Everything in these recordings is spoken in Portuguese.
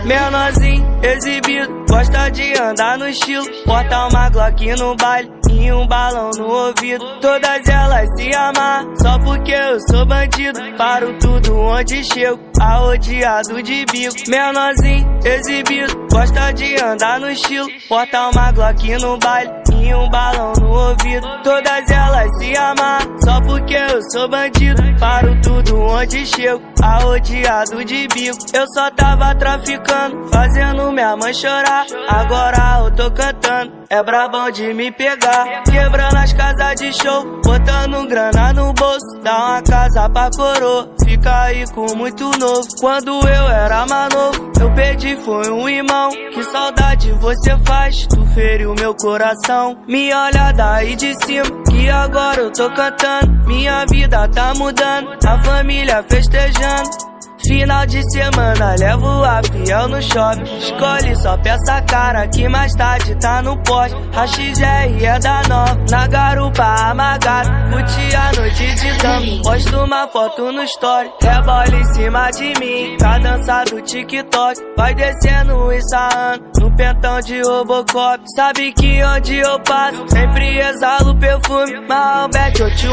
Menorzinho, exibido, gosta de andar no estilo. Bota uma Glock no baile e um balão no ouvido. Todas elas se amam, só porque eu sou bandido. Paro tudo onde chego, arrodeado de bico. Menorzinho, exibido, gosta de andar no estilo. Bota uma Glock no baile e um balão no ouvido. Todas elas se amam, só porque eu sou bandido. Paro tudo onde chego, arrodeado de bico. Eu só tava traficando, fazendo minha mãe chorar. Agora eu tô cantando, é brabão de me pegar. Quebrando as casas de show, botando grana no bolso. Dá uma casa pra coroa, fica aí com muito novo. Quando eu era mais novo, eu pedi foi um irmão. Que saudade você faz, tu feriu meu coração. Me olha daí de cima, que agora eu tô cantando. Minha vida tá mudando, a família festejando. Final de semana, levo a fiel no shopping. Escolhe só peça cara, que mais tarde tá no pote. A XR é da nova, na garupa amagada. Curti a noite de campo, posto uma foto no story. Rebola em cima de mim, pra dançar do TikTok. Vai descendo e sarrando, no pentão de Robocop. Sabe que onde eu passo, sempre exalo perfume. Malbec, otiu,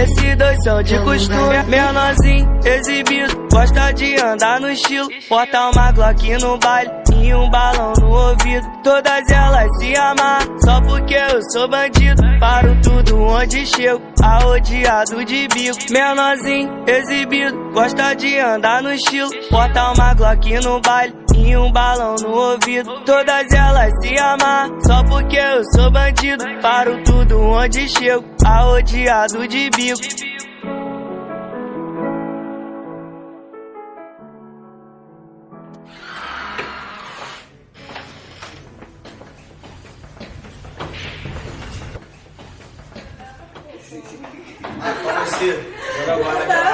esses dois são de costume. Menorzinho, exibido, gosta de andar no estilo. Bota uma Glock no baile e um balão no ouvido. Todas elas se amam, só porque eu sou bandido. Paro tudo onde chego, arrodeado de bico. Menorzinho, exibido, gosta de andar no estilo. Bota uma Glock no baile e um balão no ouvido. Todas elas se amam, só porque eu sou bandido. Paro tudo onde chego, arrodeado de bico. Joga agora.